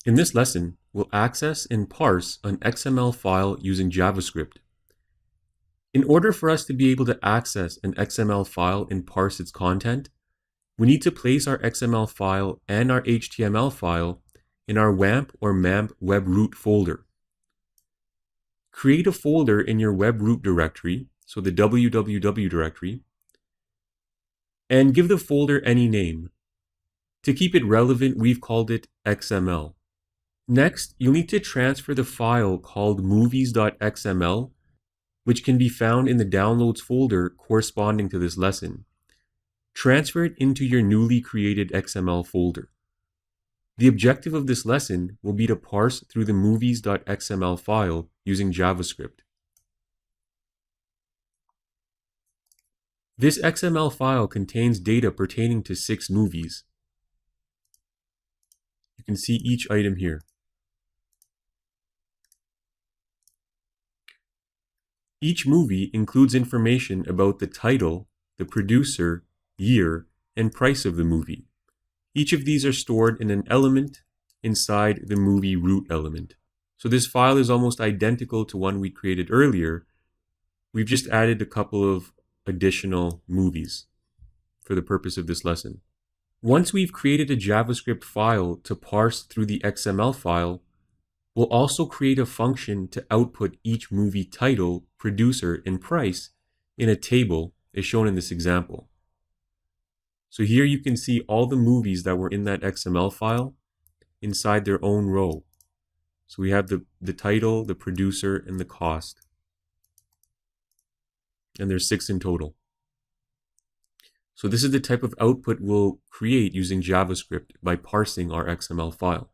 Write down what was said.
In this lesson, we'll access and parse an XML file using JavaScript. In order for us to be able to access an XML file and parse its content, we need to place our XML file and our HTML file in our WAMP or MAMP web root folder. Create a folder in your web root directory, so the www directory, and give the folder any name. To keep it relevant, we've called it XML. Next, you'll need to transfer the file called movies.xml, which can be found in the downloads folder corresponding to this lesson. Transfer it into your newly created XML folder. The objective of this lesson will be to parse through the movies.xml file using JavaScript. This XML file contains data pertaining to 6 movies. You can see each item here. Each movie includes information about the title, the producer, year, and price of the movie. Each of these are stored in an element inside the movie root element. So this file is almost identical to one we created earlier. We've just added a couple of additional movies for the purpose of this lesson. Once we've created a JavaScript file to parse through the XML file, we'll also create a function to output each movie title, producer, and price in a table as shown in this example. So here you can see all the movies that were in that XML file inside their own row. So we have the title, the producer, and the cost. And there's 6 in total. So this is the type of output we'll create using JavaScript by parsing our XML file.